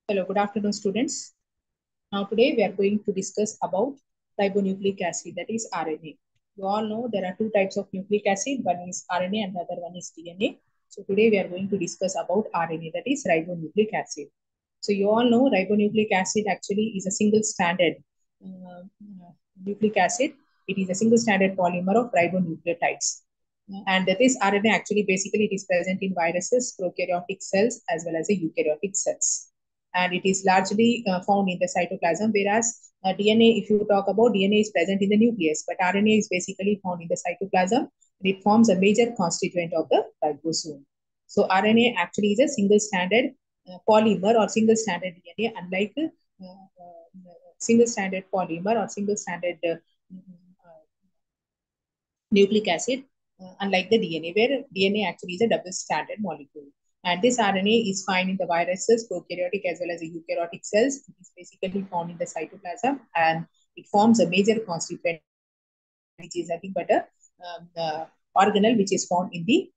Hello, good afternoon, students. Now, today we are going to discuss about ribonucleic acid, that is RNA. You all know there are two types of nucleic acid. One is RNA and the other one is DNA. So today we are going to discuss about RNA, that is ribonucleic acid. So you all know ribonucleic acid actually is a single stranded nucleic acid. It is a single stranded polymer of ribonucleotides. And this RNA actually basically it is present in viruses, prokaryotic cells as well as the eukaryotic cells. And it is largely found in the cytoplasm, whereas DNA, if you talk about DNA is present in the nucleus, but RNA is basically found in the cytoplasm and it forms a major constituent of the ribosome. So RNA actually is a single stranded polymer or single stranded DNA, unlike single stranded polymer or single stranded nucleic acid, unlike the DNA, where DNA actually is a double stranded molecule. And this RNA is found in the viruses, prokaryotic as well as the eukaryotic cells. It is basically found in the cytoplasm and it forms a major constituent, which is nothing but a organelle which is found in the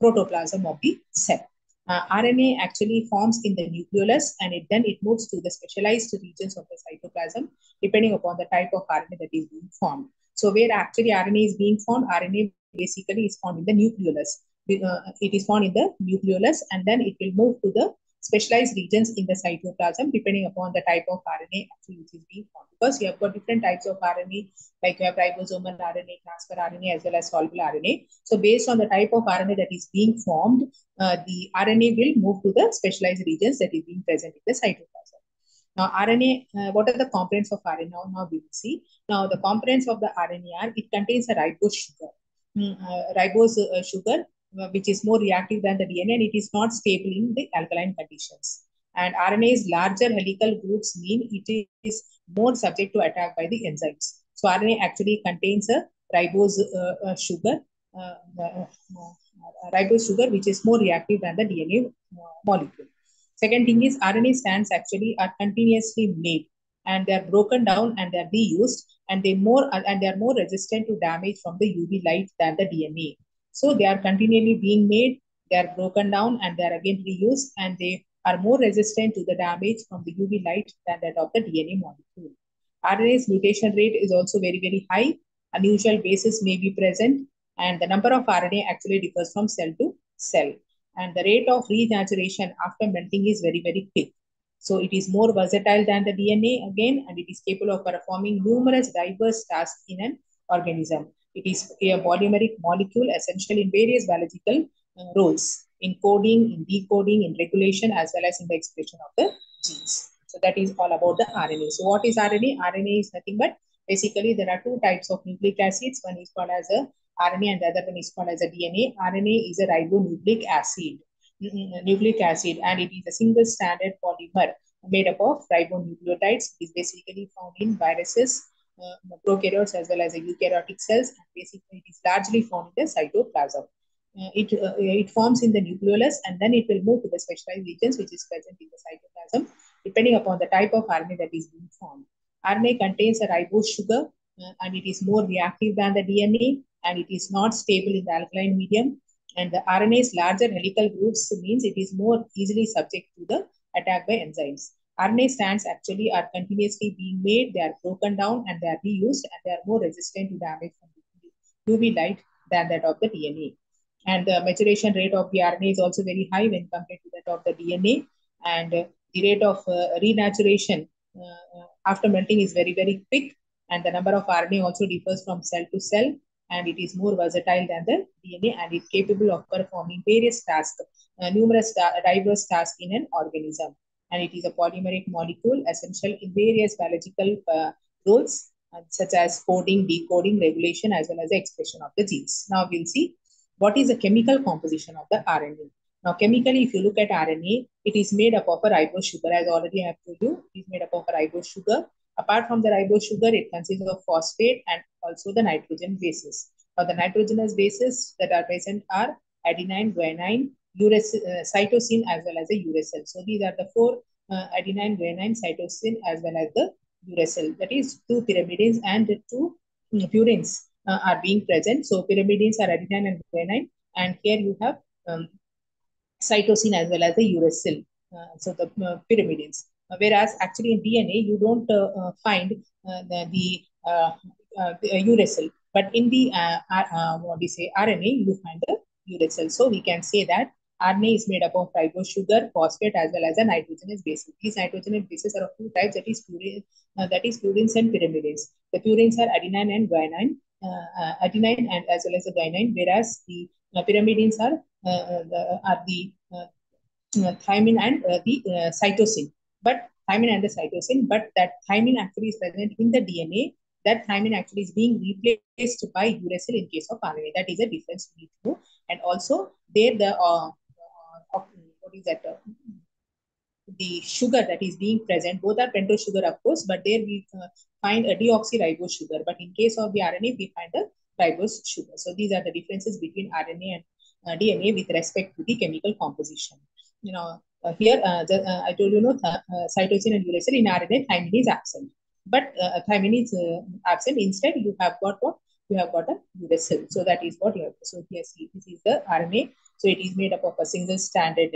protoplasm of the cell. RNA actually forms in the nucleolus and then it moves to the specialized regions of the cytoplasm depending upon the type of RNA that is being formed. So where actually RNA is being formed, RNA basically is found in the nucleolus. It is found in the nucleolus and then it will move to the specialized regions in the cytoplasm depending upon the type of RNA actually which is being formed. Because you have got different types of RNA, like you have ribosomal RNA, transfer RNA, as well as soluble RNA. So based on the type of RNA that is being formed, the RNA will move to the specialized regions that is being present in the cytoplasm. Now, RNA, what are the components of RNA? Now we will see. Now, the components of the RNA are, it contains a ribose sugar. Ribose sugar, which is more reactive than the DNA, and it is not stable in the alkaline conditions. And RNA's larger helical groups mean it is more subject to attack by the enzymes. So, RNA actually contains a ribose sugar, which is more reactive than the DNA molecule. Second thing is RNA strands actually are continuously made and they are broken down and they are reused and they are more resistant to damage from the UV light than the DNA. So they are continually being made, they are broken down and they are again reused and they are more resistant to the damage from the UV light than that of the DNA molecule. RNA's mutation rate is also very, very high. Unusual bases may be present and the number of RNA actually differs from cell to cell. And the rate of renaturation after melting is very, very quick. So it is more versatile than the DNA again, and it is capable of performing numerous diverse tasks in an organism. It is a polymeric molecule essential in various biological roles, in coding, in decoding, in regulation, as well as in the expression of the genes. So that is all about the RNA. So what is RNA? RNA is nothing but basically there are two types of nucleic acids. One is called as a RNA and the other one is called as a DNA. RNA is a ribonucleic acid, and it is a single stranded polymer made up of ribonucleotides. It is basically found in viruses, prokaryotes as well as eukaryotic cells, and basically it is largely found in the cytoplasm. It forms in the nucleolus and then it will move to the specialized regions which is present in the cytoplasm depending upon the type of RNA that is being formed. RNA contains a ribose sugar and it is more reactive than the DNA and it is not stable in the alkaline medium. And the RNA's larger helical groups means it is more easily subject to the attack by enzymes. RNA strands actually are continuously being made, they are broken down and they are reused and they are more resistant to damage from UV light than that of the DNA. And the maturation rate of the RNA is also very high when compared to that of the DNA. And the rate of renaturation after melting is very, very quick. And the number of RNA also differs from cell to cell. And it is more versatile than the DNA and is capable of performing various tasks, numerous diverse tasks in an organism. And it is a polymeric molecule essential in various biological roles such as coding, decoding, regulation, as well as the expression of the genes. Now we'll see what is the chemical composition of the RNA. Now, chemically, if you look at RNA, it is made up of a ribose sugar, as already I have told you. It is made up of a ribose sugar. Apart from the ribose sugar, it consists of phosphate and also the nitrogen bases. Now, the nitrogenous bases that are present are adenine, guanine, cytosine, as well as the uracil. So, these are the four adenine, guanine, cytosine, as well as the uracil. That is, two pyrimidines and two purines are being present. So pyrimidines are adenine and guanine, and here you have cytosine as well as the uracil. so the pyrimidines. Whereas actually in DNA you don't find the uracil, but in the what do you say RNA you find the uracil. So we can say that RNA is made up of ribose sugar, phosphate, as well as a nitrogenous bases. These nitrogenous bases are of two types, that is purines and pyrimidines. The purines are adenine and guanine, adenine and as well as the guanine, whereas the pyrimidines are the thymine and the cytosine. But thymine and the cytosine, but that thymine actually is present in the DNA. That thymine actually is being replaced by uracil in case of RNA. That is a difference we need to know. And also there the what is that? The sugar that is being present, both are pentose sugar, of course, but there we find a deoxyribose sugar. But in case of the RNA, we find a ribose sugar. So these are the differences between RNA and DNA with respect to the chemical composition. Here I told you, cytosine and uracil. In RNA, thymine is absent, but thymine is absent. Instead, you have got what? You have got a uracil. So that is what you have. So here, see, this is the RNA. So it is made up of a single stranded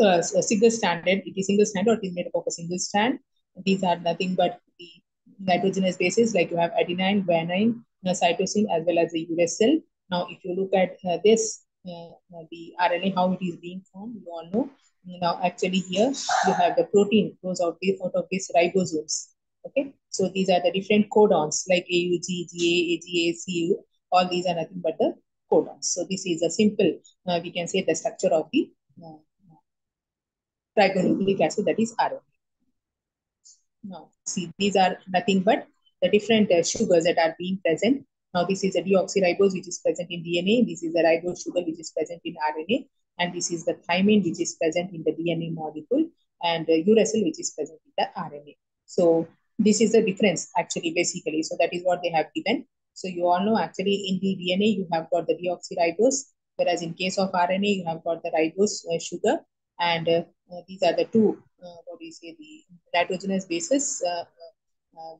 a single stranded, it is single strand or it is made up of a single strand. These are nothing but the nitrogenous bases, like you have adenine, guanine, cytosine, as well as the uracil. Now, if you look at the RNA, how it is being formed, you all know. Now, actually, here you have the protein goes out of these ribosomes. Okay, so these are the different codons like AUG, GA, AGA, CU. All these are nothing but the codons. So this is a simple, we can say the structure of the ribonucleic acid, that is RNA. Now, see, these are nothing but the different sugars that are being present. Now, this is a deoxyribose which is present in DNA. This is a ribose sugar which is present in RNA, and this is the thymine which is present in the DNA molecule, and uracil which is present in the RNA. So this is the difference actually, basically. So that is what they have given. So you all know actually in the DNA you have got the deoxyribose, whereas in case of RNA you have got the ribose sugar, and these are the two what do you say, the nitrogenous bases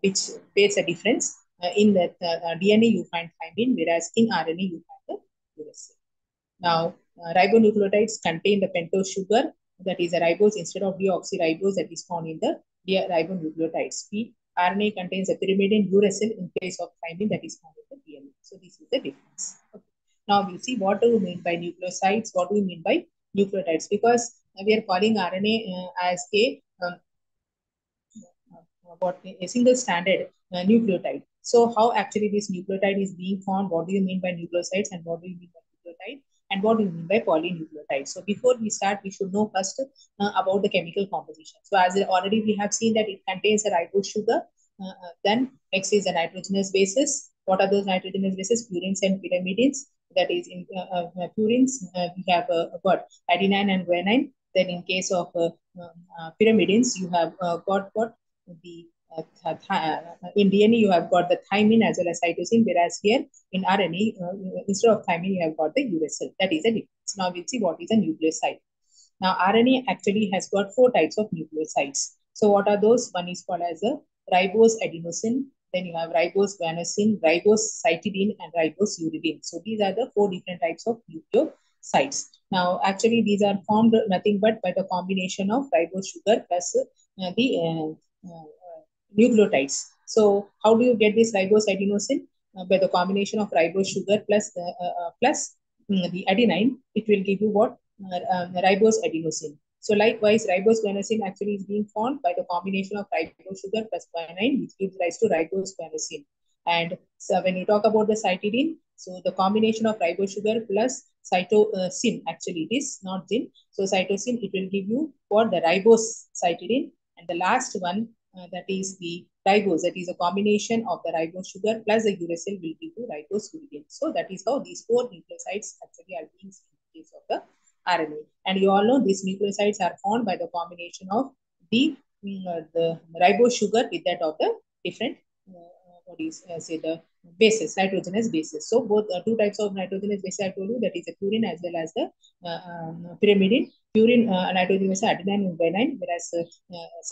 which makes a difference. In the DNA you find thymine, whereas in RNA you find the uracil. Now, ribonucleotides contain the pentose sugar, that is a ribose instead of deoxyribose that is found in the ribonucleotides. RNA contains a pyrimidine uracil in place of thymine that is found in the DNA. So this is the difference. Okay. Now we'll see what do we mean by nucleosides, what do we mean by nucleotides, because we are calling RNA as a single stranded nucleotide. So how actually this nucleotide is being formed? What do you mean by nucleosides, and what do you mean by nucleotide, and what do you mean by polynucleotides? So before we start, we should know first about the chemical composition. So as already we have seen that it contains a ribose sugar. Then next is the nitrogenous bases. What are those nitrogenous bases? Purines and pyrimidines. That is in purines, we have got adenine and guanine. Then in case of pyrimidines, you have got what? The in DNA you have got the thymine as well as cytosine, whereas here in RNA instead of thymine you have got the uracil. That is a difference. Now we'll see what is a nucleoside. Now RNA actually has got four types of nucleosides. So what are those? One is called as a ribose adenosine. Then you have ribose guanosine, ribose cytidine, and ribose uridine. So these are the four different types of nucleosides. Now actually these are formed nothing but by the combination of ribose sugar plus the nucleotides. So how do you get this ribose adenosine? By the combination of ribose sugar plus the adenine, it will give you what? Ribose adenosine. So likewise, ribose guanosine actually is being formed by the combination of ribose sugar plus guanine, which gives rise to ribose guanosine. And so when you talk about the cytidine, so the combination of ribose sugar plus cytosine, actually it is not zine. So cytosine, it will give you what? The ribose cytidine. And the last one, that is the ribose, that is a combination of the ribose sugar plus the uracil will give you ribose uridine. So that is how these four nucleosides actually are being seen in case of the RNA. And you all know these nucleosides are formed by the combination of the ribose sugar with that of the different what is say the bases, nitrogenous bases. So both two types of nitrogenous bases I told you, that is a purine as well as the pyrimidine. Purine nitrogenous adenine and guanine, whereas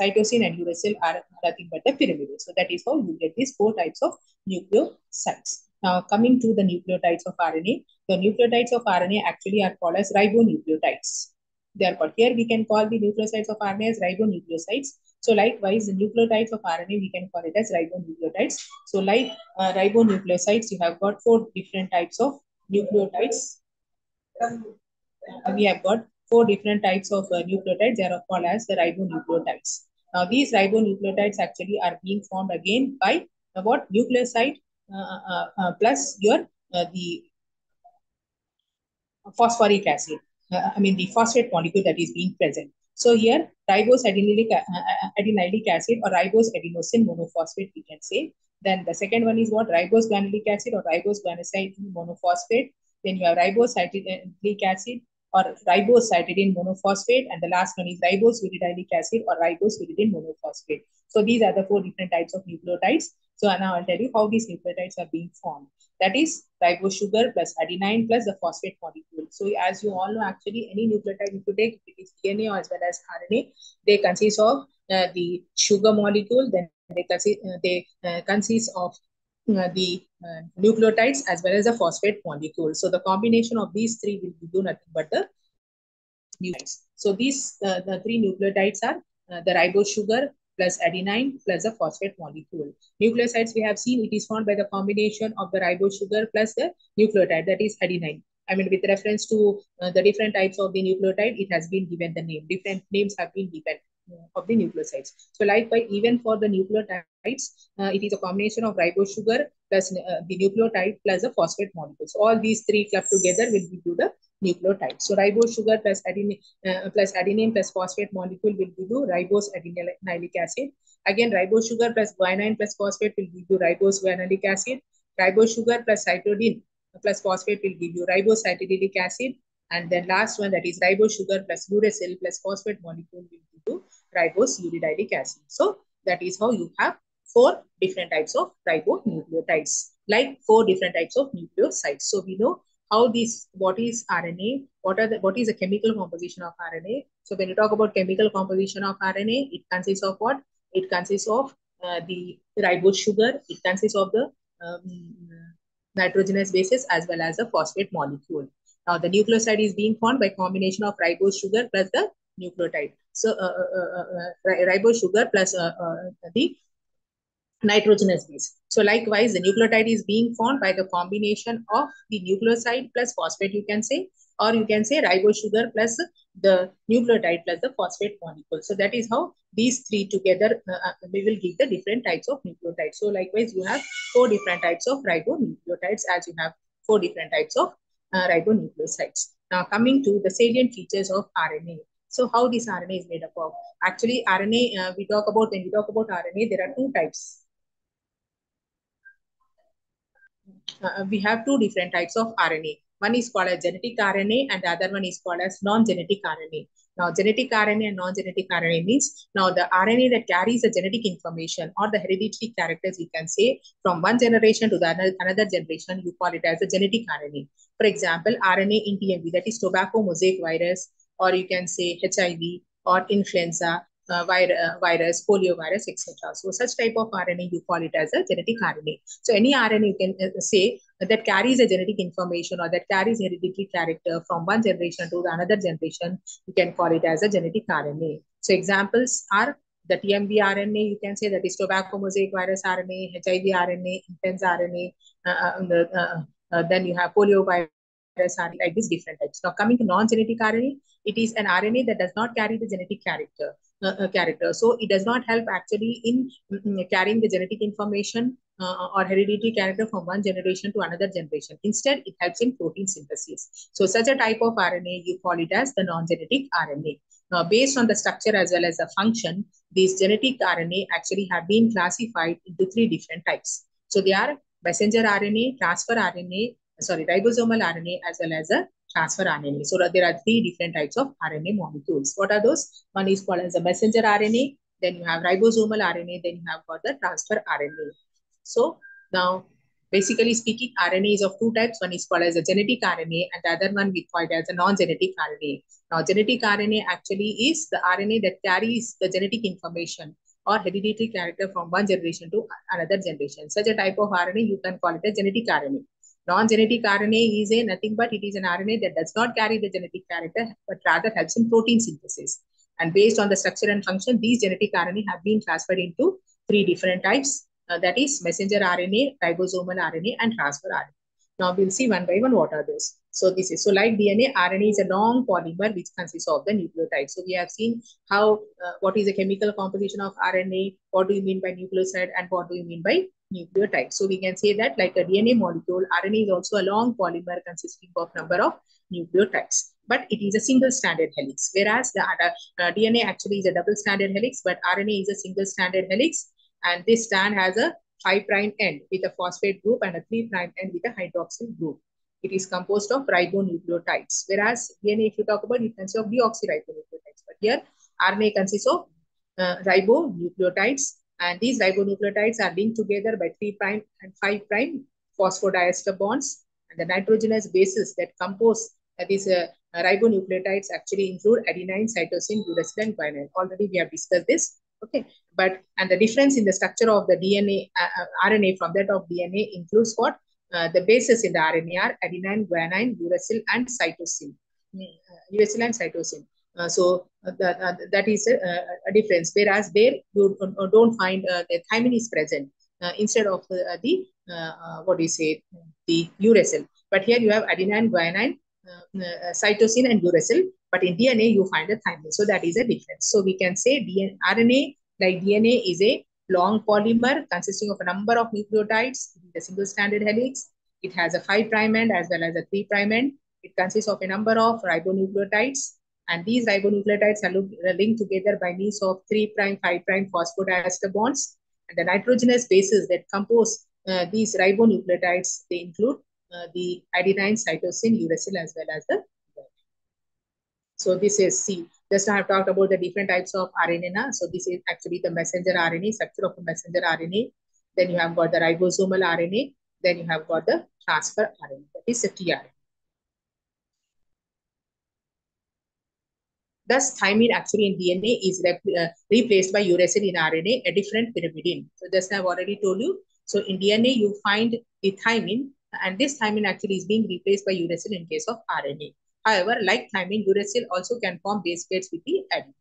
cytosine and uracil are nothing but the pyrimidine. So that is how you get these four types of nucleosides. Now coming to the nucleotides of RNA, the nucleotides of RNA actually are called as ribonucleotides. they are called. Here we can call the nucleosides of RNA as ribonucleosides. So likewise, the nucleotides of RNA we can call it as ribonucleotides. So like ribonucleosides, you have got four different types of nucleotides. We have got four different types of nucleotides. They are called as the ribonucleotides. Now, these ribonucleotides actually are being formed again by what nucleoside plus your the phosphoric acid. I mean the phosphate molecule that is being present. So here ribose adenylic acid or ribose adenosine monophosphate we can say. Then the second one is what ribose guanylyl acid or ribose guanosine monophosphate. Then you have ribose cytidinic acid or ribose cytidine monophosphate, and the last one is ribose uridylic acid or ribose uridine monophosphate. So these are the four different types of nucleotides. So now I'll tell you how these nucleotides are being formed. That is ribose sugar plus adenine plus the phosphate molecule. So as you all know, actually any nucleotide if you take, it is DNA or as well as RNA, they consist of the sugar molecule, then they consist of the nucleotides as well as the phosphate molecule. So the combination of these three will do nothing but the nucleotides. So these the three nucleotides are the ribose sugar plus adenine plus the phosphate molecule. Nucleosides we have seen it is formed by the combination of the ribose sugar plus the nucleotide that is adenine. I mean with reference to the different types of the nucleotide, it has been given the name. Different names have been given of the nucleosides. So likewise, even for the nucleotides, it is a combination of ribose sugar plus the nucleotide plus the phosphate molecules. All these three clubbed together will give you the nucleotide. So ribose sugar plus adenine plus phosphate molecule will give you ribose adenylic acid. Again, ribose sugar plus guanine plus phosphate will give you ribose guanylyc acid. Ribose sugar plus cytidine plus phosphate will give you ribose cytidinic acid. And then last one, that is ribose sugar plus uracil plus phosphate molecule will give you ribose uridylic acid. So that is how you have four different types of ribonucleotides, like four different types of nucleosides. So we know how this, what is RNA, what is the chemical composition of RNA. So when you talk about chemical composition of RNA, it consists of what? It consists of the ribose sugar, it consists of the nitrogenous bases as well as the phosphate molecule. Now the nucleoside is being formed by combination of ribose sugar plus the nucleotide. So ribose sugar plus the nitrogenous base. So likewise, the nucleotide is being formed by the combination of the nucleoside plus phosphate, you can say, or you can say ribose sugar plus the nucleotide plus the phosphate molecule. So that is how these three together we will give the different types of nucleotides. So likewise, you have four different types of ribonucleotides as you have four different types of ribonucleosides. Now coming to the salient features of RNA. So how this RNA is made up of? Actually, RNA, when we talk about RNA, there are two types. We have two different types of RNA. One is called as genetic RNA and the other one is called as non-genetic RNA. Now, genetic RNA and non-genetic RNA means now the RNA that carries the genetic information or the hereditary characters, you can say, from one generation to the another generation, you call it as a genetic RNA. For example, RNA in TMV, that is tobacco mosaic virus, or you can say HIV or influenza virus, polio virus, etc. So such type of RNA, you call it as a genetic RNA. So any RNA you can say that carries a genetic information or that carries hereditary character from one generation to another generation, you can call it as a genetic RNA. So examples are the TMV RNA, you can say that is tobacco mosaic virus RNA, HIV RNA, influenza RNA, then you have polio virus RNA, like these different types. Now coming to non-genetic RNA, it is an RNA that does not carry the genetic character. So it does not help actually in carrying the genetic information or hereditary character from one generation to another generation. Instead, it helps in protein synthesis. So such a type of RNA, you call it as the non-genetic RNA. Now, based on the structure as well as the function, these genetic RNA actually have been classified into three different types. So they are messenger RNA, ribosomal RNA, as well as a transfer RNA. So there are three different types of RNA molecules. What are those? One is called as a messenger RNA, then you have ribosomal RNA, then you have got the transfer RNA. So now, basically speaking, RNA is of two types. One is called as a genetic RNA and the other one we call it as a non-genetic RNA. Now, genetic RNA actually is the RNA that carries the genetic information or hereditary character from one generation to another generation. Such a type of RNA, you can call it a genetic RNA. Non-genetic RNA is a nothing but it is an RNA that does not carry the genetic character, but rather helps in protein synthesis. And based on the structure and function, these genetic RNA have been classified into three different types. That is messenger RNA, ribosomal RNA, and transfer RNA. Now we'll see one by one what are those. So this is, so like DNA, RNA is a long polymer which consists of the nucleotide. So we have seen how, what is the chemical composition of RNA, what do you mean by nucleoside, and what do you mean by nucleotide. So we can say that like a DNA molecule, RNA is also a long polymer consisting of number of nucleotides, but it is a single stranded helix, whereas the DNA actually is a double stranded helix, but RNA is a single stranded helix, and this strand has a 5' end with a phosphate group and a 3' end with a hydroxyl group. It is composed of ribonucleotides, whereas DNA, if you talk about, it consists of deoxyribonucleotides, but here RNA consists of ribonucleotides, and these ribonucleotides are linked together by 3' and 5' phosphodiester bonds, and the nitrogenous bases that compose these ribonucleotides actually include adenine, cytosine, uracil, and guanine. Already we have discussed this. Okay, but and the difference in the structure of the DNA, RNA from that of DNA includes what? The bases in the RNA are adenine, guanine, uracil, and cytosine. Uracil and cytosine. That is a difference. Whereas there you don't find the thymine is present instead of the what do you say, the uracil. But here you have adenine, guanine, cytosine, and uracil. But in DNA you find a thymine. So that is a difference. So we can say RNA, like DNA, is a long polymer consisting of a number of nucleotides. It is a single stranded helix. It has a 5' end as well as a 3' end. It consists of a number of ribonucleotides, and these ribonucleotides are linked together by means of 3', 5' phosphodiester bonds. And the nitrogenous bases that compose these ribonucleotides, they include the adenine, cytosine, uracil, as well as the. So this is C. Just I have talked about the different types of RNA. So this is actually the messenger RNA, structure of a messenger RNA. Then you have got the ribosomal RNA. Then you have got the transfer RNA, that is the tRNA. Thus, thymine actually in DNA is replaced by uracil in RNA, a different pyrimidine. So just I've already told you. So in DNA, you find the thymine, and this thymine actually is being replaced by uracil in case of RNA. However, like thymine, uracil also can form base pairs with the adenine.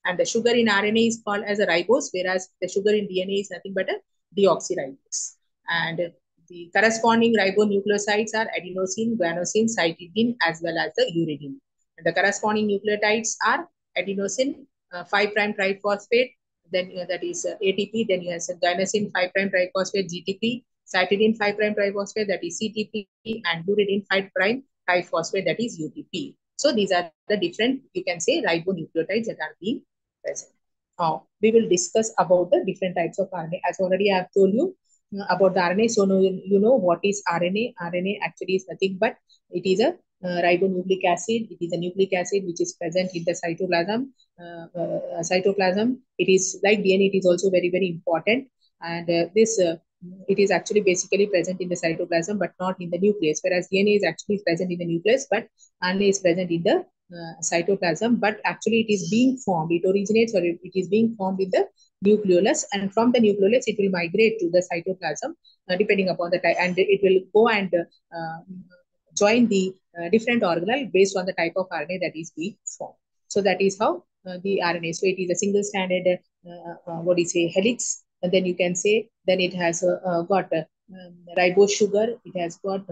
And the sugar in RNA is called as a ribose, whereas the sugar in DNA is nothing but a deoxyribose. And the corresponding ribonucleosides are adenosine, guanosine, cytidine, as well as the uridine. And the corresponding nucleotides are adenosine, 5' triphosphate, then that is ATP, then you have guanosine 5' triphosphate, GTP, cytidine 5' triphosphate, that is CTP, and uridine 5' triphosphate, that is UTP. So these are the different, you can say, ribonucleotides that are being present. Now we will discuss about the different types of RNA. As already I have told you about the RNA. So now you know what is RNA. RNA actually is nothing but it is a ribonucleic acid. It is a nucleic acid which is present in the cytoplasm. Cytoplasm. It is like DNA. It is also very, very important. And it is actually basically present in the cytoplasm, but not in the nucleus. Whereas DNA is actually present in the nucleus, but RNA is present in the cytoplasm. But actually, it is being formed. It originates or it is being formed in the nucleolus, and from the nucleolus, it will migrate to the cytoplasm, depending upon the type, and it will go and join the different organelle based on the type of RNA that is being formed. So that is how the RNA. So it is a single-stranded, what do you say, helix. And then you can say, then it has got ribose sugar. It has got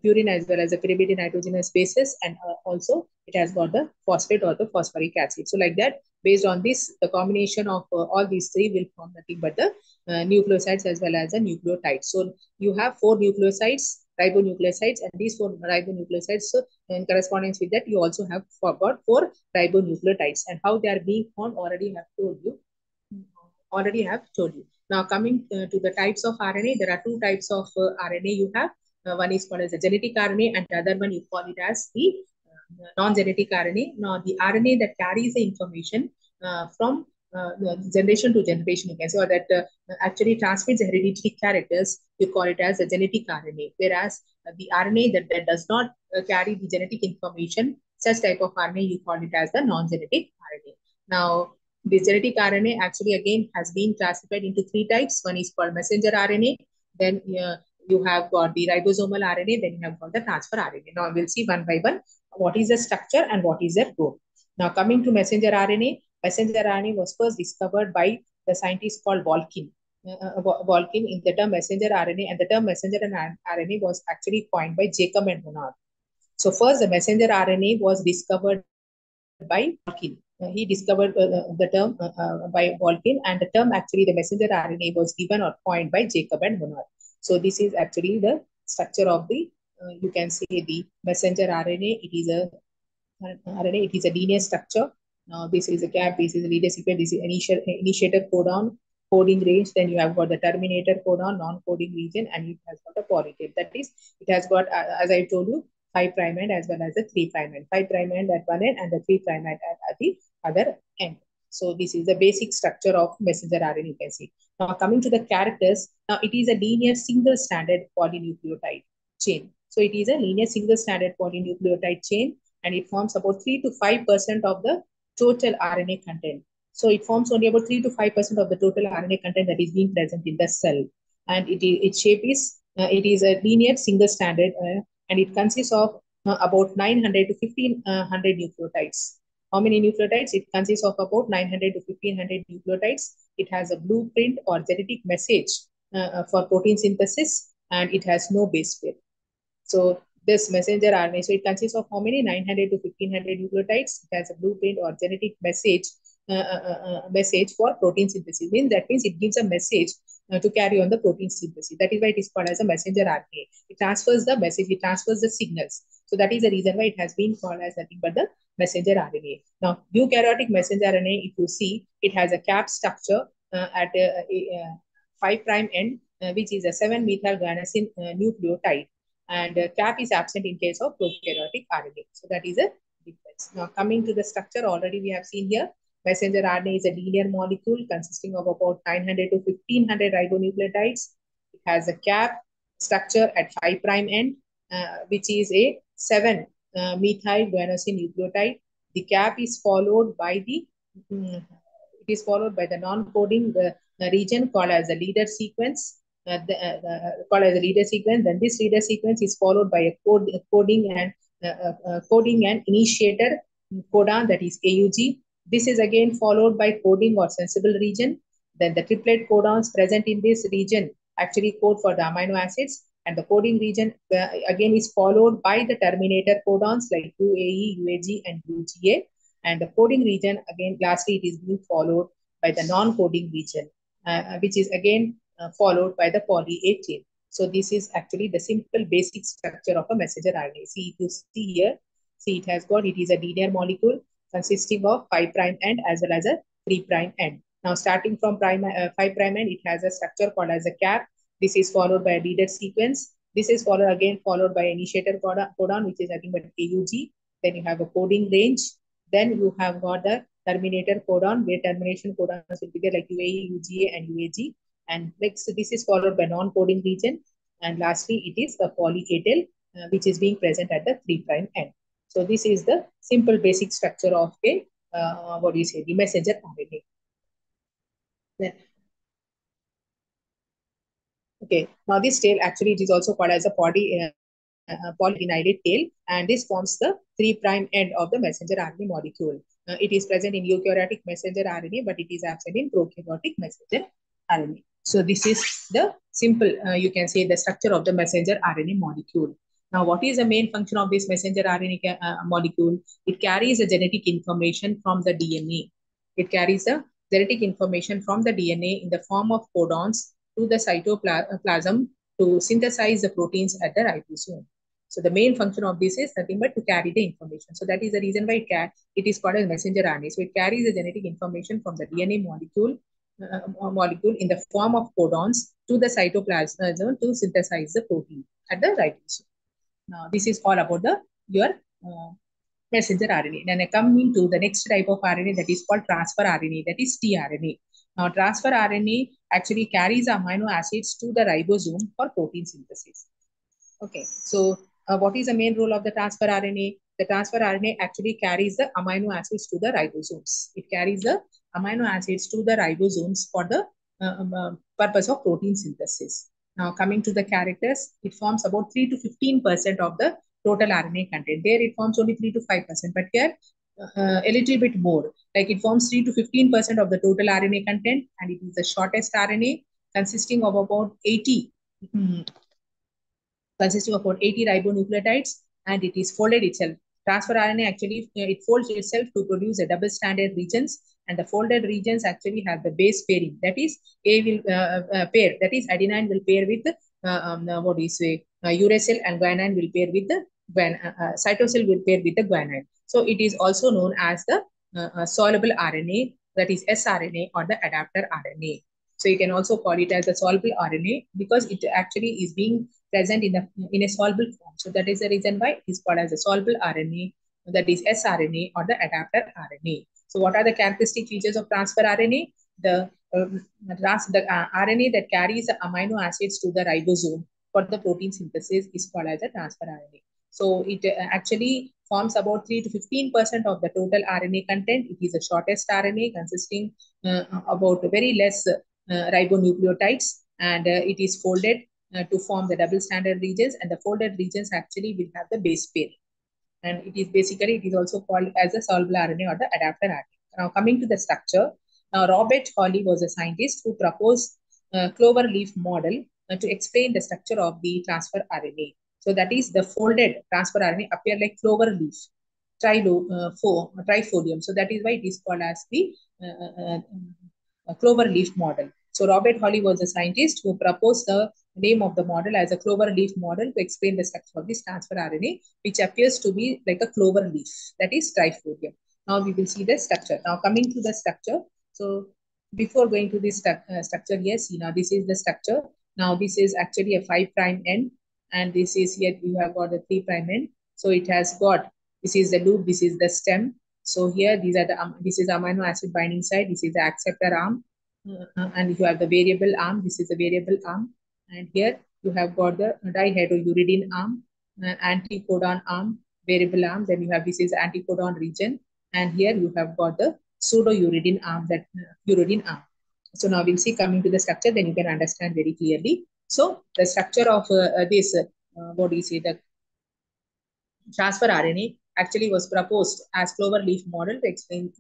purine as well as the pyrimidine nitrogenous bases, and also it has got the phosphate or the phosphoric acid. So like that, based on this, the combination of all these three will form nothing but the nucleosides as well as the nucleotides. So you have 4 nucleosides, ribonucleosides, and these 4 ribonucleosides, so in correspondence with that, you also have got 4 ribonucleotides, and how they are being formed already have told you. Now coming to the types of RNA, there are 2 types of RNA you have. One is called as a genetic RNA, and the other one you call it as the non-genetic RNA. Now the RNA that carries the information from generation to generation, you can say, or that actually transmits hereditary characters, you call it as a genetic RNA. Whereas the RNA that does not carry the genetic information, such type of RNA, you call it as the non-genetic RNA. Now, the genetic RNA actually again has been classified into 3 types. One is called messenger RNA. Then you have got the ribosomal RNA, then you have got the transfer RNA. Now we'll see one by one what is the structure and what is their role. Now coming to messenger RNA, messenger RNA was first discovered by the scientist called Volkin. Volkin in the term messenger RNA, and the term messenger and RNA was actually coined by Jacob and Monod. So first the messenger RNA was discovered by Volkin. He discovered the term by Volkin, and the term actually the messenger RNA was given or coined by Jacob and Monod. So this is actually the structure of the, you can say the messenger RNA. It is a RNA. It is a linear structure. Now this is a cap. This is a leader sequence. This is initiator codon, coding range. Then you have got the terminator codon, non-coding region, and it has got a polytail. That is, it has got, as I told you, 5' end as well as the 3' end. 5' end at one end and the 3' end at the other end. So this is the basic structure of messenger RNA, you can see. Now coming to the characters, now it is a linear single-stranded polynucleotide chain. So it is a linear single-stranded polynucleotide chain, and it forms about 3 to 5% of the total RNA content. So it forms only about 3 to 5% of the total RNA content that is being present in the cell. And its shape is, it is a linear single-stranded, and it consists of about 900 to 1500 nucleotides. How many nucleotides? It consists of about 900 to 1500 nucleotides. It has a blueprint or genetic message for protein synthesis, and it has no base pair. So this messenger RNA, so it consists of how many? 900 to 1500 nucleotides. It has a blueprint or genetic message for protein synthesis. That means it gives a message to carry on the protein synthesis. That is why it is called as a messenger RNA. It transfers the message, it transfers the signals. So that is the reason why it has been called as nothing but the messenger RNA. Now, eukaryotic messenger RNA, if you see, it has a cap structure at a 5' end, which is a 7-methyl guanosine nucleotide, and cap is absent in case of prokaryotic RNA. So that is a difference. Now coming to the structure, already we have seen here, messenger RNA is a linear molecule consisting of about 900 to 1500 ribonucleotides. It has a cap structure at 5' end, which is a 7-methyl guanosine nucleotide. The cap is followed by the non-coding region called as the leader sequence. Called as a leader sequence. Then this leader sequence is followed by a coding and initiator codon, that is AUG. This is again followed by coding or sensible region. Then the triplet codons present in this region actually code for the amino acids, and the coding region again is followed by the terminator codons like UAE, UAG, and UGA. And the coding region again, lastly, it is being followed by the non-coding region, which is again followed by the poly A chain. So this is actually the simple basic structure of a messenger RNA. See, if you see here, see it is a linear molecule consisting of 5' end as well as a 3' end. Now starting from 5' end, it has a structure called as a cap. This is followed by a leader sequence. This is followed by initiator codon, which is nothing but AUG. Then you have a coding range. Then you have got the terminator codon, where termination codons will be there like UAE, UGA, and UAG. And next, this is followed by non-coding region. And lastly, it is the poly A tail, which is being present at the 3' end. So this is the simple basic structure of a, the messenger RNA. Then, okay, now this tail actually it is also called as a polydenylate tail, and this forms the 3' end of the messenger RNA molecule. It is present in eukaryotic messenger RNA, but it is absent in prokaryotic messenger RNA. So this is the simple, you can say, the structure of the messenger RNA molecule. Now, what is the main function of this messenger RNA molecule? It carries the genetic information from the DNA. It carries the genetic information from the DNA in the form of codons to the cytoplasm to synthesize the proteins at the ribosome. So the main function of this is nothing but to carry the information. So that is the reason why it is called as messenger RNA. So it carries the genetic information from the DNA molecule in the form of codons to the cytoplasm to synthesize the protein at the ribosome. Now this is all about your messenger RNA. Then coming to the next type of RNA, that is called transfer RNA, that is tRNA. Now transfer RNA actually carries amino acids to the ribosome for protein synthesis. Okay, so what is the main role of the transfer RNA? The transfer RNA actually carries the amino acids to the ribosomes. It carries the amino acids to the ribosomes for the purpose of protein synthesis. Now, coming to the characters, it forms about 3 to 15% of the total RNA content. There, it forms only 3 to 5%, but here, a little bit more. Like it forms 3 to 15% of the total RNA content, and it is the shortest RNA, consisting of about 80 consisting of about 80 ribonucleotides, and it is folded itself. Transfer RNA actually it folds itself to produce a double stranded regions, and the folded regions actually have the base pairing. That is, A will pair. That is, adenine will pair with what do you say? Uracil, and guanine will pair with the cytosine will pair with the guanine. So it is also known as the soluble RNA, that is sRNA, or the adapter RNA. So you can also call it as a soluble RNA because it actually is being present in a soluble form. So that is the reason why it is called as a soluble RNA, that is sRNA or the adapter RNA. So what are the characteristic features of transfer RNA? The RNA that carries the amino acids to the ribosome for the protein synthesis is called as a transfer RNA. So it actually forms about 3 to 15% of the total RNA content. It is the shortest RNA, consisting about very less ribonucleotides, and it is folded to form the double stranded regions, and the folded regions actually will have the base pair. And it is basically, it is also called as a soluble RNA or the adapter RNA. Now, coming to the structure, now Robert Hawley was a scientist who proposed a clover leaf model to explain the structure of the transfer RNA. So that is, the folded transfer RNA appear like clover leaf, trifolium. So that is why it is called as the clover leaf model. So Robert Hawley was a scientist who proposed the name of the model as a clover leaf model to explain the structure of this transfer RNA, which appears to be like a clover leaf, that is trifolium. Now we will see the structure. Now coming to the structure. So before going to this structure, yes, you know, this is the structure. Now this is actually a 5' end, and this is here you have got the 3' end. So it has got, this is the loop, this is the stem. So here these are the this is amino acid binding site, this is the acceptor arm, and you have the variable arm. This is the variable arm, and here you have got the dihydrouridine arm, anticodon arm, variable arm. Then you have, this is anticodon region, and here you have got the pseudouridine arm, that uridine arm. So now we'll see, coming to the structure, then you can understand very clearly. So the structure of this, what do you say, the transfer RNA actually was proposed as clover leaf model to explain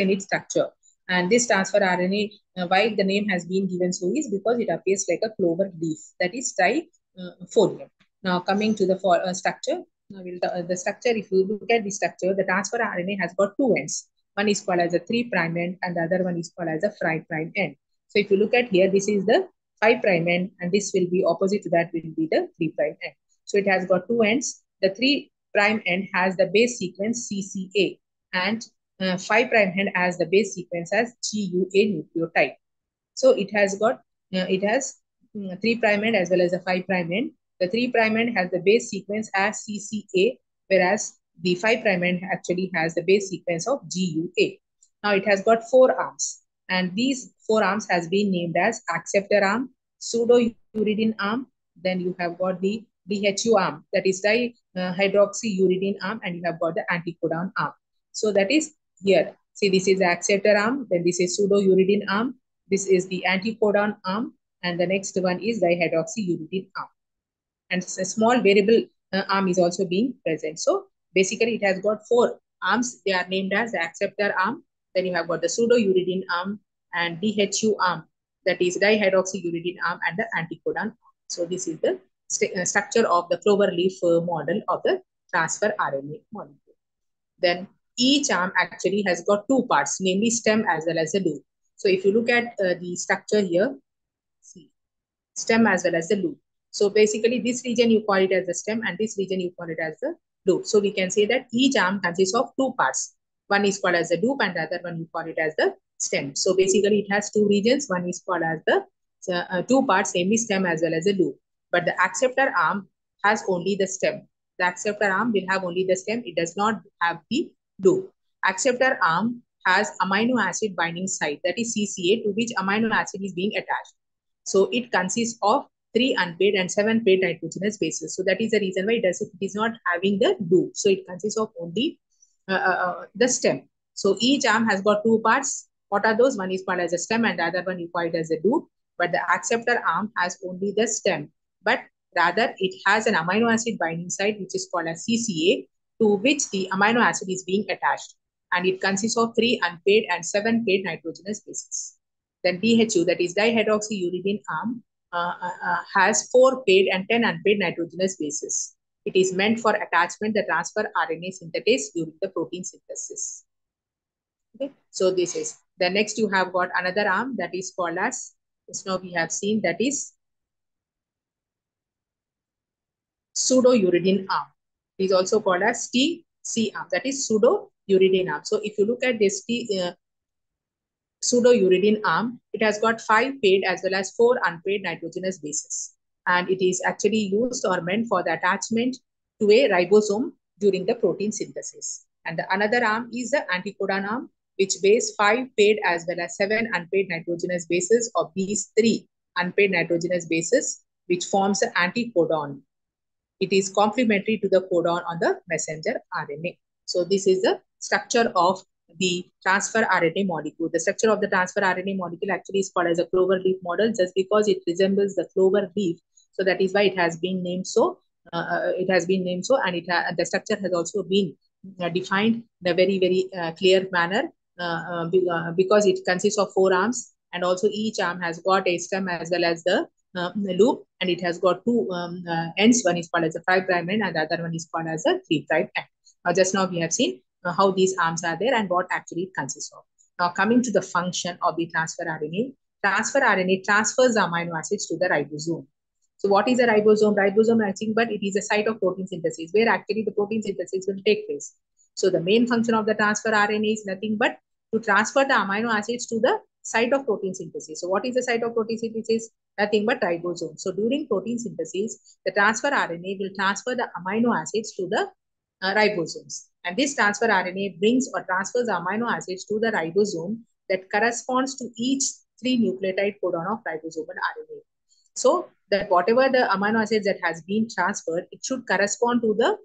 its structure. And this transfer RNA, why the name has been given so is because it appears like a clover leaf, that is trifolium. Now coming to the structure, now the structure, if you look at the structure, the transfer RNA has got two ends. One is called as a 3' end, and the other one is called as a 5' end. So if you look at here, this is the 5' end, and this will be opposite to that will be the 3' end. So it has got two ends. The 3' end has the base sequence CCA, and 5' end has the base sequence as GUA nucleotide. So it has got, it has 3' end as well as a 5' end. The 3' end has the base sequence as CCA, whereas the 5' end actually has the base sequence of GUA. Now it has got 4 arms, and these 4 arms has been named as acceptor arm, pseudouridine arm, then you have got the DHU arm, that is dihydroxyuridine arm, and you have got the anticodon arm. So that is here. See, this is the acceptor arm, then this is pseudouridine arm, this is the anticodon arm, and the next one is dihydroxyuridine arm. And a small variable arm is also being present. So basically it has got 4 arms. They are named as the acceptor arm. Then you have got the pseudouridine arm and DHU arm, that is dihydroxyuridine arm, and the anticodon arm. So this is the structure of the clover leaf model of the transfer RNA molecule. Then each arm actually has got 2 parts, namely stem as well as the loop. So if you look at the structure here, see, stem as well as the loop. So basically this region you call it as the stem, and this region you call it as the loop. So we can say that each arm consists of 2 parts. One is called as the loop, and the other one you call it as the stem. So basically it has 2 regions. One is called as the 2 parts, namely stem as well as the loop. But the acceptor arm has only the stem. The acceptor arm will have only the stem. It does not have the loop. Acceptor arm has amino acid binding site, that is CCA, to which amino acid is being attached. So it consists of 3 unpaired and 7 paired nitrogenous bases. So that is the reason why it is not having the loop. So it consists of only the stem. So each arm has got 2 parts. What are those? One is called as a stem, and the other one you call it as a loop. but the acceptor arm has only the stem. But rather, it has an amino acid binding site, which is called as CCA, to which the amino acid is being attached. And it consists of 3 unpaired and 7 paired nitrogenous bases. Then DHU, that is dihydroxyuridine arm, has 4 paired and 10 unpaired nitrogenous bases. It is meant for attachment, the transfer RNA synthetase during the protein synthesis. Okay, so this is the next. You have got another arm that is called as, just now we have seen, that is pseudo-uridine arm. It is also called as TC arm, that is pseudo-uridine arm. So if you look at this pseudo-uridine arm, it has got 5 paired as well as 4 unpaired nitrogenous bases. And it is actually used or meant for the attachment to a ribosome during the protein synthesis. And the another arm is the anticodon arm, which bears 5 paired as well as 7 unpaired nitrogenous bases of these 3 unpaired nitrogenous bases, which forms the anticodon. It is complementary to the codon on the messenger RNA. So this is the structure of the transfer RNA molecule. The structure of the transfer RNA molecule actually is called as a clover leaf model, just because it resembles the clover leaf. So that is why it has been named so. And the structure has also been defined in a very clear manner, because it consists of 4 arms, and also each arm has got a stem as well as the loop, and it has got 2 ends. One is called as a 5' end, and the other one is called as a 3' end. Just now we have seen how these arms are there and what actually it consists of. Now coming to the function of the transfer RNA. Transfer RNA transfers the amino acids to the ribosome. So what is a ribosome? Ribosome, nothing but it is a site of protein synthesis where actually the protein synthesis will take place. So the main function of the transfer RNA is nothing but to transfer the amino acids to the site of protein synthesis. So what is the site of protein synthesis? Nothing but ribosome. So during protein synthesis, the transfer RNA will transfer the amino acids to the ribosomes. And this transfer RNA brings or transfers amino acids to the ribosome that corresponds to each 3 nucleotide codon of ribosomal RNA. So that whatever the amino acids that has been transferred, it should correspond to the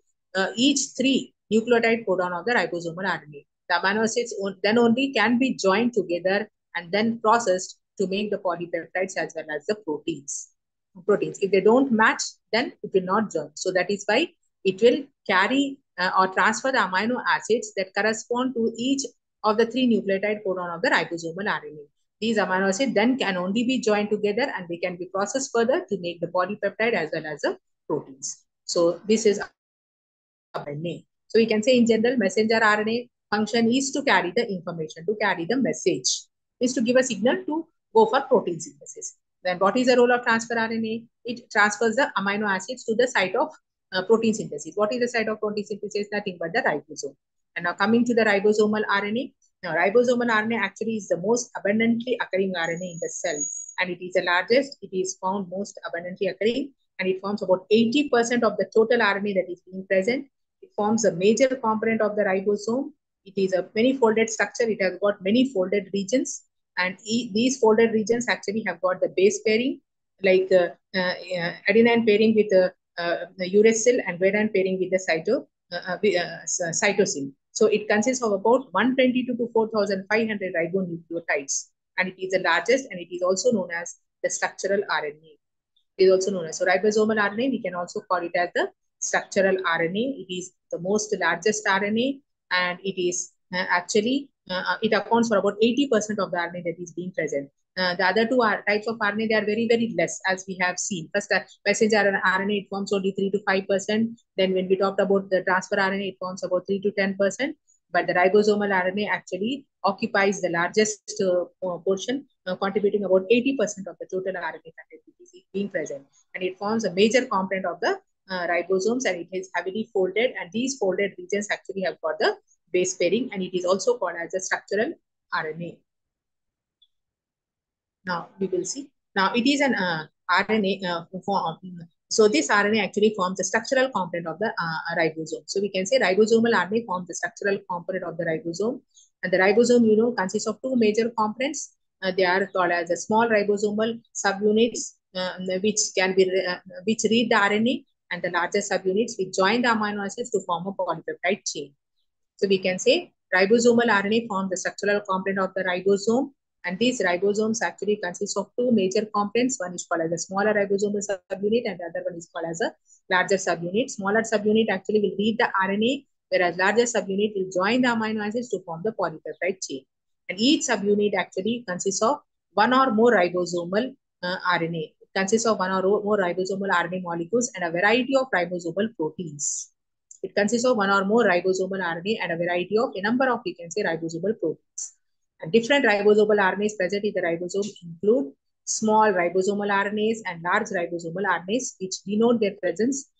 each 3 nucleotide codon of the ribosomal RNA. The amino acids then only can be joined together and then processed to make the polypeptides as well as the proteins. If they don't match, then it will not join. So that is why it will carry or transfer the amino acids that correspond to each of the 3 nucleotide codon of the ribosomal RNA. These amino acids then can only be joined together and they can be processed further to make the polypeptide as well as the proteins. So this is RNA. So we can say in general, messenger RNA function is to carry the information, to carry the message, is to give a signal to go for protein synthesis. Then what is the role of transfer RNA? It transfers the amino acids to the site of protein synthesis. What is the site of protein synthesis? Nothing but the ribosome. And now coming to the ribosomal RNA. Now ribosomal RNA actually is the most abundantly occurring RNA in the cell, and it is the largest. It is found most abundantly occurring, and it forms about 80% of the total RNA that is being present. It forms a major component of the ribosome. It is a many folded structure. It has got many folded regions, and these folded regions actually have got the base pairing, like adenine pairing with the uracil and guanine pairing with the cytosine. So it consists of about 122 to 4,500 ribonucleotides, and it is the largest, and it is also known as the structural RNA. It is also known as, so ribosomal RNA, we can also call it as the structural RNA. It is the most largest RNA, and it is it accounts for about 80% of the RNA that is being present. The other two types of RNA, they are very less, as we have seen. First, messenger RNA, it forms only 3 to 5%. Then when we talked about the transfer RNA, it forms about 3 to 10%. But the ribosomal RNA actually occupies the largest portion, contributing about 80% of the total RNA content being present. And it forms a major component of the ribosomes, and it is heavily folded. And these folded regions actually have got the base pairing, and it is also called as a structural RNA. Now we will see. Now it is an RNA form. So this RNA actually forms the structural component of the ribosome. So we can say ribosomal RNA forms the structural component of the ribosome. And the ribosome, consists of 2 major components. They are called as the small ribosomal subunits, which read the RNA, and the larger subunits which join the amino acids to form a polypeptide chain. So we can say ribosomal RNA forms the structural component of the ribosome, And these ribosomes actually consist of two major components. One is called as a smaller ribosomal subunit, and the other one is called as a larger subunit. Smaller subunit actually will read the RNA, whereas larger subunit will join the amino acids to form the polypeptide chain. And each subunit actually consists of one or more ribosomal RNA. It consists of one or more ribosomal RNA molecules and a variety of ribosomal proteins. It consists of one or more ribosomal RNA and a variety of a number of, we can say, ribosomal proteins. And different ribosomal RNAs present in the ribosome include small ribosomal RNAs and large ribosomal RNAs, which denote their presence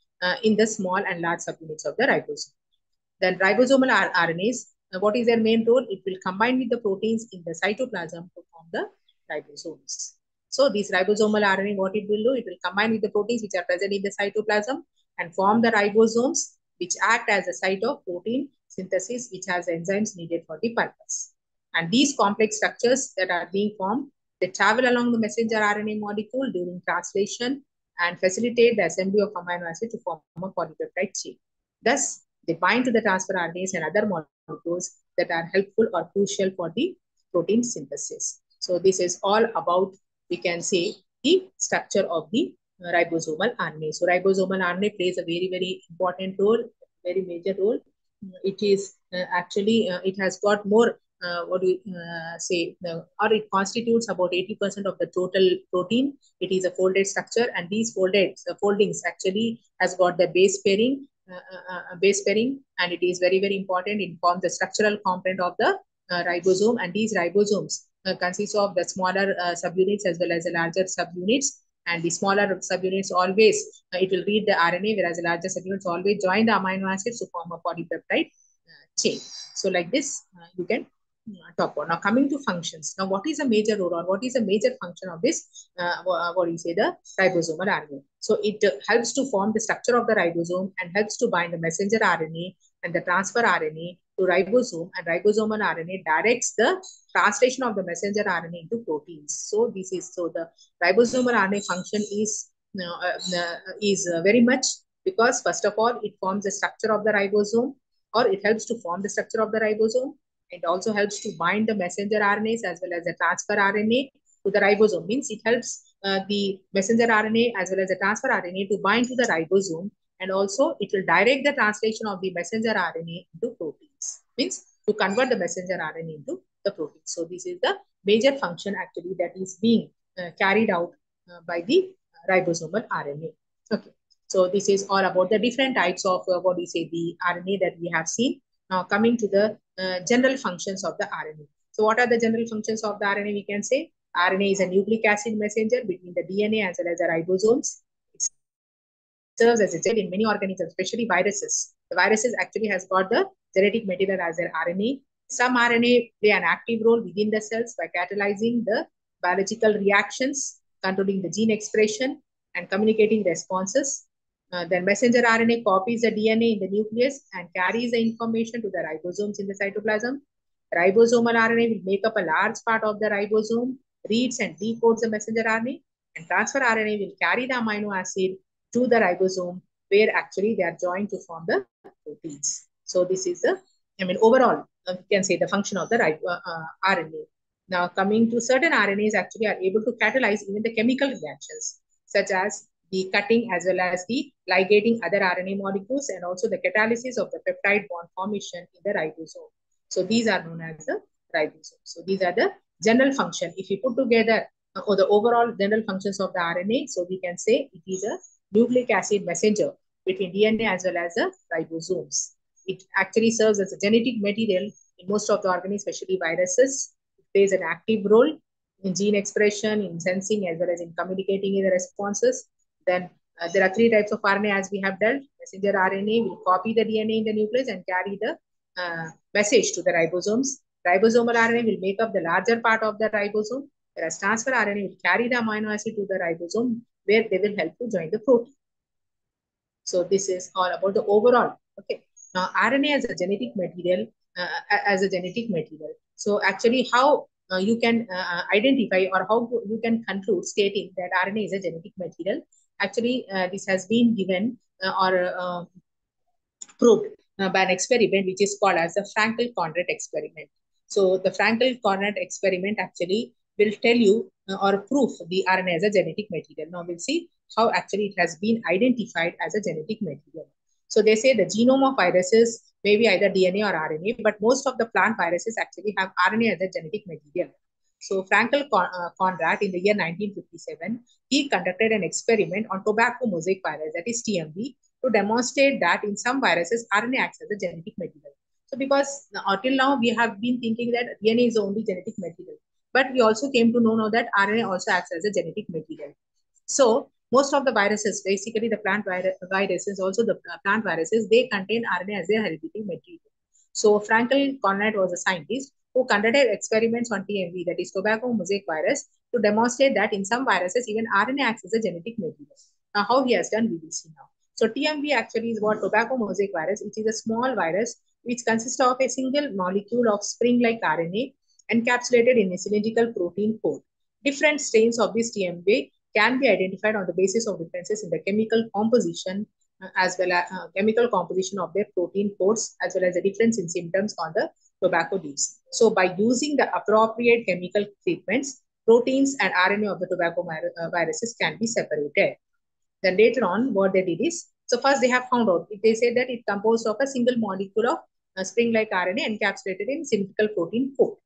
in the small and large subunits of the ribosome. Then ribosomal RNAs, what is their main role? It will combine with the proteins in the cytoplasm to form the ribosomes. So these ribosomal RNA, what it will do? It will combine with the proteins which are present in the cytoplasm and form the ribosomes, which act as a site of protein synthesis, which has enzymes needed for the purpose. And these complex structures that are being formed, they travel along the messenger RNA molecule during translation and facilitate the assembly of amino acid to form a polypeptide chain. Thus, they bind to the transfer RNAs and other molecules that are helpful or crucial for the protein synthesis. So this is all about, we can say, the structure of the ribosomal RNA. So ribosomal RNA plays a very, very important role, very major role. It is actually, it has got more, what do you say, or it constitutes about 80% of the total protein. It is a folded structure, and these foldings actually has got the base pairing, and it is very, very important. It forms the structural component of the ribosome, and these ribosomes consist of the smaller subunits as well as the larger subunits. And the smaller subunits always, it will read the RNA, whereas the larger subunits always join the amino acids to form a polypeptide chain. So like this, you can talk about. Now coming to functions. Now what is a major role or what is a major function of this, what do you say, the ribosomal RNA? So it helps to form the structure of the ribosome and helps to bind the messenger RNA and the transfer RNA to ribosome, and ribosomal RNA directs the translation of the messenger RNA into proteins. So this is, so the ribosomal RNA function is very much, because first of all, it forms the structure of the ribosome, or it helps to form the structure of the ribosome. It also helps to bind the messenger RNAs as well as the transfer RNA to the ribosome. Means it helps the messenger RNA as well as the transfer RNA to bind to the ribosome, and also it will direct the translation of the messenger RNA into proteins. Means to convert the messenger RNA into the protein. So this is the major function actually that is being carried out by the ribosomal RNA. Okay. So this is all about the different types of what we say, the RNA that we have seen. Now coming to the general functions of the RNA. So what are the general functions of the RNA? We can say RNA is a nucleic acid messenger between the DNA as well as the ribosomes. It serves as a gel in many organisms, especially viruses. The viruses actually has got the genetic material as their RNA. Some RNA play an active role within the cells by catalyzing the biological reactions, controlling the gene expression, and communicating responses. Then messenger RNA copies the DNA in the nucleus and carries the information to the ribosomes in the cytoplasm. Ribosomal RNA will make up a large part of the ribosome, reads and decodes the messenger RNA, and transfer RNA will carry the amino acid to the ribosome, where actually they are joined to form the proteins. So this is the, overall, you can say the function of the RNA. Now coming to certain RNAs actually are able to catalyze even the chemical reactions, such as the cutting as well as the ligating other RNA molecules, and also the catalysis of the peptide bond formation in the ribosome. So these are known as the ribosomes. So these are the general function. If we put together or the overall general functions of the RNA, so we can say it is a nucleic acid messenger between DNA as well as the ribosomes. It actually serves as a genetic material in most of the organisms, especially viruses. It plays an active role in gene expression, in sensing, as well as in communicating in the responses. Then there are three types of RNA as we have dealt. Messenger RNA will copy the DNA in the nucleus and carry the message to the ribosomes. Ribosomal RNA will make up the larger part of the ribosome, whereas transfer RNA will carry the amino acid to the ribosome, where they will help to join the protein. So this is all about the overall. Okay. Now RNA as a genetic material, So actually, how you can identify, or how you can conclude stating that RNA is a genetic material. Actually, this has been given or proved by an experiment which is called as the Frankel-Condrat experiment. So the Frankel-Conrad experiment actually will tell you or prove the RNA as a genetic material. Now we'll see how actually it has been identified as a genetic material. So they say the genome of viruses may be either DNA or RNA, but most of the plant viruses actually have RNA as a genetic material. So Frankel-Conrad in the year 1957, he conducted an experiment on tobacco mosaic virus, that is TMV, to demonstrate that in some viruses, RNA acts as a genetic material. So because until now we have been thinking that DNA is the only genetic material, but we also came to know now that RNA also acts as a genetic material. So most of the viruses, basically the viruses, also the plant viruses, they contain RNA as their hereditary material. So Frankel Conrad was a scientist who conducted experiments on TMV, that is tobacco mosaic virus, to demonstrate that in some viruses even RNA acts as a genetic material. Now how he has done, we will see now. So TMV actually is what tobacco mosaic virus, which is a small virus which consists of a single molecule of spring-like RNA encapsulated in a cylindrical protein core. Different strains of this TMV can be identified on the basis of differences in the chemical composition as well as chemical composition of their protein cores, as well as the difference in symptoms on the tobacco leaves. So by using the appropriate chemical treatments, proteins and RNA of the tobacco viruses can be separated. Then later on, what they did is, so first they have found out, they say that it composed of a single molecule of spring-like RNA encapsulated in cylindrical protein core.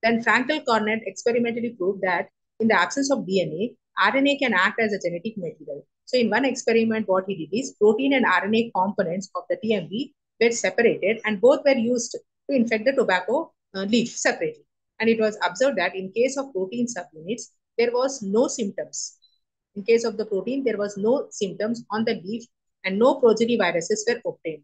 Then Frankel-Conrad experimentally proved that in the absence of DNA, RNA can act as a genetic material. So in one experiment, what he did is protein and RNA components of the TMV were separated and both were used to infect the tobacco leaf separately. And it was observed that in case of protein subunits, there was no symptoms. In case of the protein, there was no symptoms on the leaf and no progeny viruses were obtained.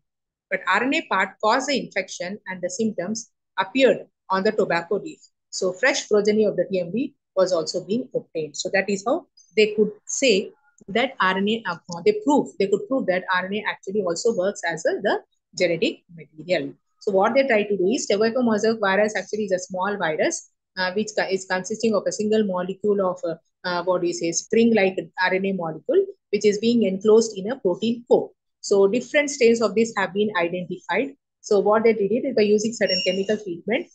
But RNA part caused the infection and the symptoms appeared on the tobacco leaf. So fresh progeny of the TMV was also being obtained. So that is how they could say that RNA, they could prove that RNA actually also works as the genetic material. So what they try to do is tobacco mosaic virus actually is a small virus which is consisting of a single molecule of what do you say, spring-like RNA molecule, which is being enclosed in a protein core. So different strains of this have been identified. So what they did is by using certain chemical treatment,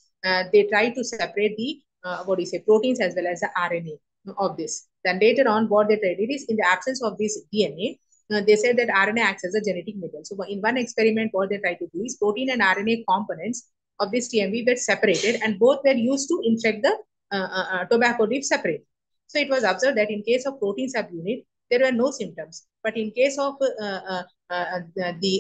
they try to separate the what do you say, proteins as well as the RNA of this. Then later on, what they did is in the absence of this DNA, they said that RNA acts as a genetic material. So in one experiment, what they try to do is protein and RNA components of this TMV were separated and both were used to infect the tobacco leaf separately. So it was observed that in case of protein subunit, there were no symptoms. But in case of the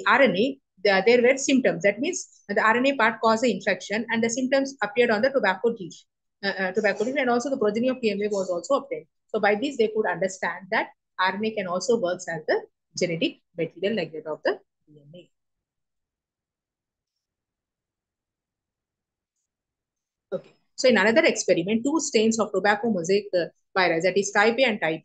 RNA, there were symptoms. That means the RNA part caused the infection and the symptoms appeared on the tobacco leaf. And also the progeny of TMA was also obtained. So by this, they could understand that RNA can also work as the genetic material like that of the DNA. Okay. So in another experiment, two strains of tobacco mosaic virus, that is type A and type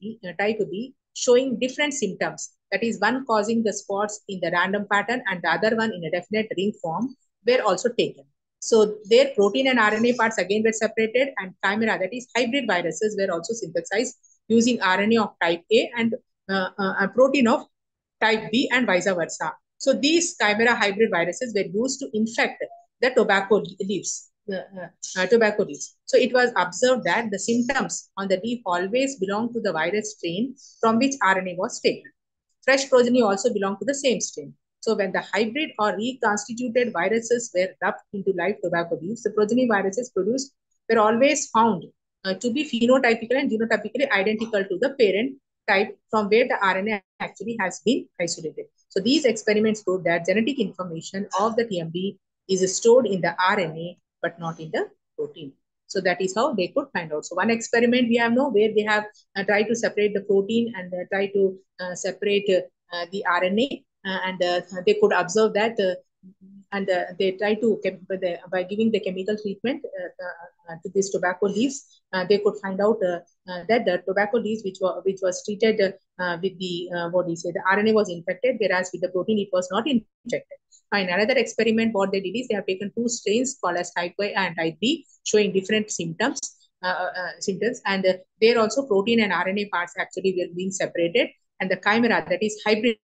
B, showing different symptoms. That is one causing the spots in the random pattern and the other one in a definite ring form were also taken. So their protein and RNA parts again were separated and chimera, that is hybrid viruses, were also synthesized using RNA of type A and a protein of type B and vice versa. So these chimera hybrid viruses were used to infect the tobacco leaves. Tobacco leaves. So it was observed that the symptoms on the leaf always belong to the virus strain from which RNA was taken. Fresh progeny also belong to the same strain. So when the hybrid or reconstituted viruses were dumped into live tobacco leaves, the progeny viruses produced were always found to be phenotypically and genotypically identical to the parent type from where the RNA actually has been isolated. So these experiments prove that genetic information of the TMB is stored in the RNA but not in the protein. So that is how they could find out. So one experiment we have now where they have tried to separate the protein and try to separate the RNA and they could observe that and they try to, by giving the chemical treatment to these tobacco leaves, they could find out that the tobacco leaves which was treated with the what do you say, the RNA was infected, whereas with the protein it was not infected. In another experiment, what they did is they have taken two strains called as type A and type B, showing different symptoms, and there also protein and RNA parts actually were being separated, and the chimera, that is hybrid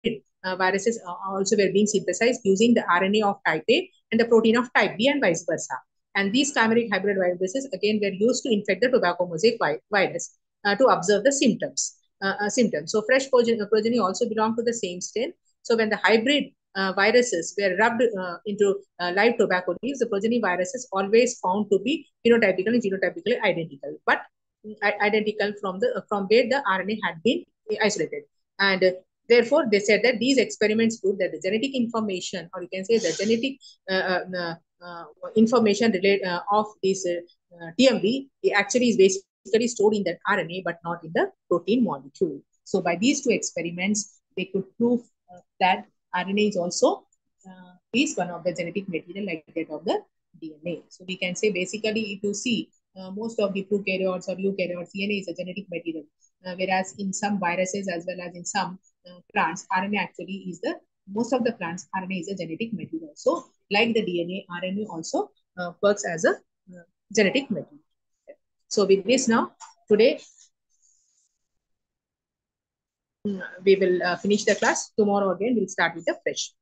viruses, also were being synthesized using the RNA of type A and the protein of type B and vice versa. And these chimeric hybrid viruses again were used to infect the tobacco mosaic virus to observe the symptoms. So fresh progeny also belong to the same strain. So when the hybrid viruses were rubbed into live tobacco leaves, the progeny viruses always found to be phenotypically and genotypically identical, but identical from where the RNA had been isolated. And therefore, they said that these experiments prove that the genetic information, or you can say the genetic information related of this TMB, actually is basically stored in that RNA, but not in the protein molecule. So by these two experiments, they could prove that RNA is also is one of the genetic material like that of the DNA. So we can say basically, if you see most of the prokaryotes or eukaryotes, DNA is a genetic material, whereas in some viruses as well as in some plants, RNA actually is the most of the plants RNA is a genetic material. So like the DNA, RNA also works as a genetic material. So with this now, today we will finish the class. Tomorrow again we'll start with the fresh.